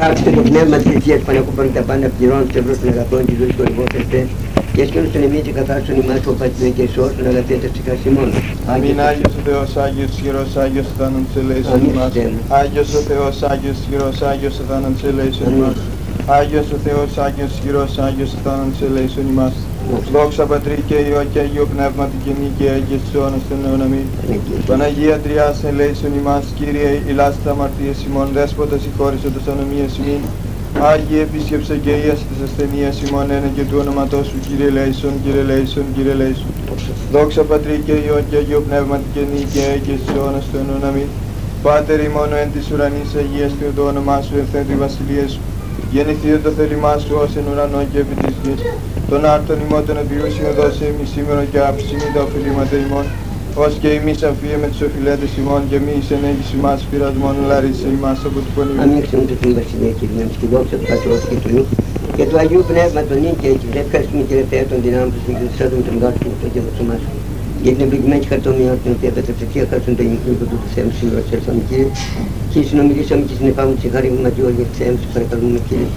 Άξιο το πνεύμα της Θυσίας Πανακούπων τα πάντα πληρώνουν στο ευρώ των αγαθών της ζωής του εργόφερτε και σκήνουν στον εμείς και καθάρισον ημάς που πατηδέ και σώσον αγαθέτες ψυχάς ημών. Αμήν. Άγιος ο Θεός, Άγιος ισχυρός, Άγιος ο θάνον της ελέησον ημάς. Άγιος ο Θεός, Άγιος ισχυρός, Άγιος ο θάνον της ελέησον ημάς. Άγιος ο Θεός, Άγιος ισχυρός, Άγιος ο θάνον της ελέησον ημάς. Δόξα Πατρί και Υιό και Αγίου Πνεύματι και νίκαια και στους αιώνας των αιώνων. Αμήν. Παναγία Τριάς ελέησον ημάς, Κύριε ηλάς τα αμαρτίες ημών, Δέσποτα συγχώρησε τους ανομίες ημών. Άγιε επίσκεψε και ίασε της ασθενείας ημών, ένα και του όνοματός σου, Κύριε ελέησον, Κύριε ελέησον, Κύριε ελέησον. Δόξα Πατρί και Υιό και Αγίου Πνεύματι και νίκαια και στους αιώνας των αιώνων. Αμήν. Πάτερ ημών εν της ουρανής, αγίαστο το όνομά σου, ελθέτω η βασιλεία σου. Γεννηθείτε το θέλημά σου ως εν ουρανό και επί της γης. Τον άρτον ημών των επιούσιων δώσε ημί σήμερα και άψημι τα οφειλήματα ημών. Ως και εμείς αφίεμε τους οφειλέτες ημών και μη εις ενέγγις ημάς πειρασμόν λαρίσε ημάς από του πονηρού. Ανοίξτε μου το Θεού Βασιλεία και δυνάμεις και δόξα του Πατρός και του Υιού και του Αγίου Πνεύματος νυν και εκεί. Ευχαριστούμε Κύριε Θεέ των δυνάμεων που συγκεκριτήσατε με τον δόξο και το γεύμα μας. Για την ευλογημένη χαρτομία την οποία πέτρεψε ευχαριστούμε τον Υιού του Θεού σήμερα σε έλθαμε Κύριε. Και συνομιλήσαμε και συνεπάμε τη χάρη μου ματιό για τις έμψεις παρακαλούμε Κύριε.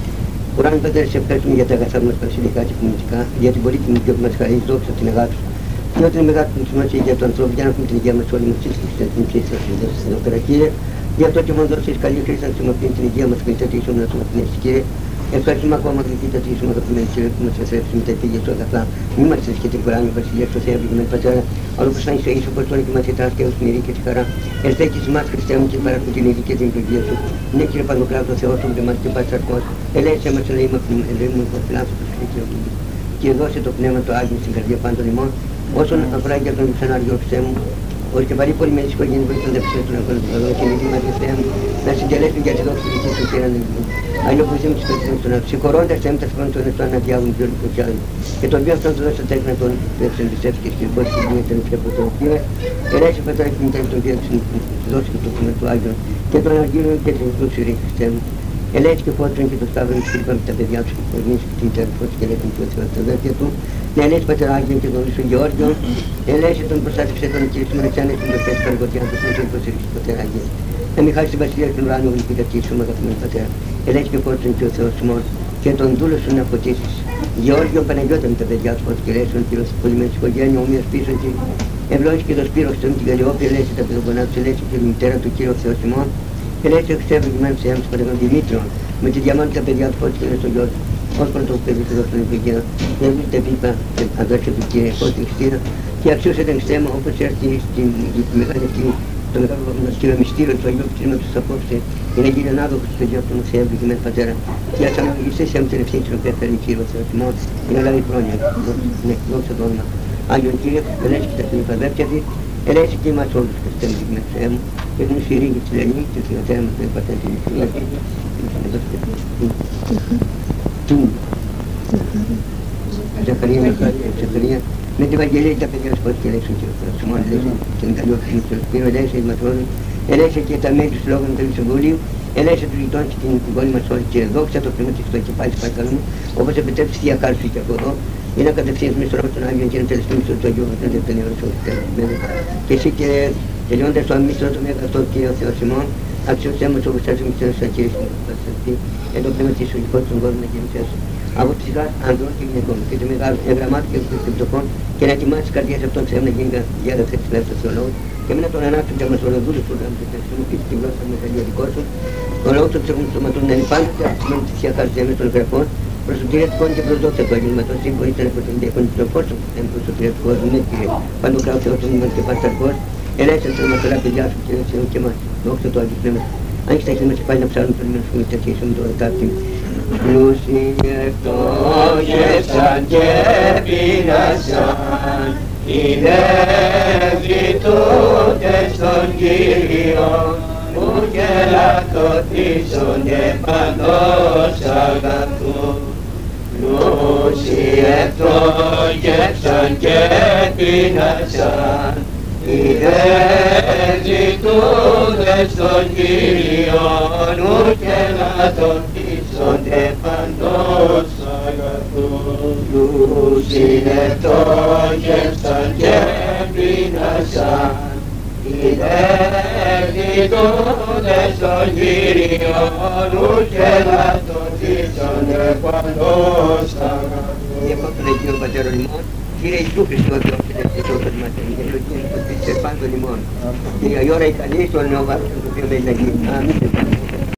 Ουράνι Πατέρα, σε ευχαριστούμε για τα αγαθά μας βασιλικά και κοινωνικά, για την πολύτιμη και που μας χαρίζει δόξα την αγάπη σου. Και όταν είναι μεγάλη την σημασία για τον ανθρώπο, για να έχουμε την υγεία μας όλοι μας σύσχυση και την ψήση σας στην Οκέρα Κύριε. Γι' αυτό και μόνο δώσεις καλή χρήση να χρησιμοποιεί την υγεία μας και την τατήσουμε να χρησιμοποιήσει Κύριε. Ευχαριστούμε ακόμα και την τατήσουμε αγαπημένη Κύριε που μας εφρέψει με τα επίγεια του αγαθά. Μη μας θες και την Κοράνη βασιλεία στο Θεό ευλογημένη Πατέρα, αλλά όπως αν είσαι ίσο πως τώρα και μας ετάς και ως την ειρήνη και τη χαρά. Ελθέκεις μας Χριστέ μου και παρακούν την ειρήνη και την ευλογία σου. Ναι Κύριε Παντοκράτο Θεό σου και μας και Πατσαρκός. Ελέησε μας ελέημα που ελέημουν υποφυλάσσου του Χριστιανού. Και δώσε το πνεύμα το Άγιο στην καρδιά πάντων ημών. Όσον αφορά για τον ξανάριο Χριστέ μου, ως και βαρύ πολύ με τις οικογένειες βοηθούν τα ψηλά του λαού και νικήμα του Θεού μου, να συντελέσουν για τη δόξη της δικής σου πήραν ελληνικού. Αλλιώς που ζήμουν τις περισσότερες του λαού, συγχωρώντας Θεού τα σπάνων των εχθρών να διάβουν πιο λίγο κι άλλοι. Και τον βίο αυτόν του δώσε τα τέκνα των εξελισσεύς και σκυρκός και γίνεται πια από τον Κύριε. Ελέησε Πατέρα και μετά τον βίο δώσει και το πνεύμα του Άγιον και τον Αργύριο και την Χριστού Χριστέ μου. Ελέησε και φώτρον και το Σταύρο και είπαμε τα παιδιά του και κορνήσει και την τερφός και λέει τον Θεό Θεό τα αδέρφια του. Να ελέησε Πατέρα Άγιον και τον Ιησού Γεώργιο. Ελέησε τον προστάτευσε τον Κύριο Σήμερα και άνεσαι τον Πέτρο Καργωτιάν του Θεού και υποστηρίξει Πατέρα Άγιον. Να μην χάσει την βασιλεία του ουράνου γλυκή σου αγαπημένη Πατέρα. Ελέησε και φώτρον και ο Θεός ημών και τον δούλο σου να φωτίσεις. Γεώργιο Παναγιώτα με τα παιδιά του φώτος και ελέησε τον Κύριο πολυμένη οικογένεια ομοίας πίσω και ευλόγησε και το Σπύρο στον την Καλλιόπη. Ελέησε τα παιδογονά του, ελέησε και τη μητέρα του Κύριο Θεός ημών. Ελέησε ο Χριστέ ευλογημένος Θεός του Πατέρα Δημήτριο με τη διαμάντη τα παιδιά του φώτος και ελέησε τον γιο του. Ως πρώτο παιδί του δόξου του Υπουργείου, δεν βρίσκεται επίπα αδέρφια του Κύριε Φώτης την Χριστίνα και αξίωσε τον Χριστέ μου όπως έρθει στην μεγάλη ευθύνη, το μεγάλο βασιλείο μυστήριο του Αγίου Κτήματος του Απόψε, για να γίνει ανάδοχος του παιδιού αυτού Θεού ευλογημένου Πατέρα. Και ας αναλογιστείς σε την ευθύνη την οποία φέρει Κύριο Θεός ημών, για να λάβει πρόνοια. Δόξα το όνομα. Άγιον Κύριε, ελέησε και τα φιλικά αδέρφια της, ελέησε και εμάς όλους Χριστέ ευλογημένου Θεού μου, και την ειρήνη της Ελληνής και την Θεό μας τον Πατέρα την Ζαχαρία, με την Ευαγγελία τα παιδιά του Φώτης και ελέξουν και ο Θεός ημών, ελέξουν και την καλή οφείλη του Σπύρου, ελέξε εις ματρώνων, ελέξε και τα μέλη του Συλλόγου του Συμβουλίου, ελέξε τους γειτόνες και την πόλη μας όλη και δόξα το πνεύμα της στο κεφάλι της παρακαλούμε, όπως επιτρέψει θεία χάρη σου και από εδώ, για να κατευθύνεις μες στον Άγιον και να τελεστούμε στο Αγίου Πατέρα και τον Ιερό και εσύ και τελειώντας το αμύστρο του μεγατό και ο Θεός ημών, αξιώσέ μας όπως θα ζούμε στο Κύριε σου εν το πνεύμα της ολικός των κόσμων να γεννηθές από ψυχάς ανδρών και γυναικών και το μεγάλο εγγραμμάτου και των πτωχών και να ετοιμάσεις τις καρδιές αυτών Θεού να γίνει διάδοξα της Πνεύματος του Θεολόγου και μετά τον ανάψουν και μας ολοδούλους που να χρησιμοποιήσει τη γλώσσα με τα δικό σου τον λόγο του ψυχών του σωματών να είναι πάντοτε αυξημένο της Θεία Χάρης Θεού των γραφών προς το τυρετικών και προς δόξα του αγγελματός συμπορείτε να προτείνετε τον φώσο που θέλει προς το τυρετικό ναι Κύριε Παντοκράτο Θεός των ημών και Πασταρκός ελέγξε τα μακρά παιδιά σου και ελέγξε και εμάς δόξα του Άγιου Πνεύματος. Αν έχεις τα χέρια μας και πάλι να ψάρουμε περιμένουμε να τα αρχίσουμε το δεκάπτη. Πλούσιοι ευτόχευσαν και πεινάσαν, οι νεύροι τούτες των Κύριων, που κελατωτήσονται παντός αγαθού. Πλούσιοι ευτόχευσαν και πεινάσαν, οι νεύροι τούτες των Κύριων, που κελατωτήσονται παντός αγαθού. Πλούσιοι ευτόχευσαν και πεινάσαν, Inettitudine soglirio, luce la posizione quando stava. E fatto del Dio Padre Limone, direi tu che sono gli occhi del Gesù per Matteo, e lo tieni tutti serpando limone. E io ora i cali sono 90 più meglio di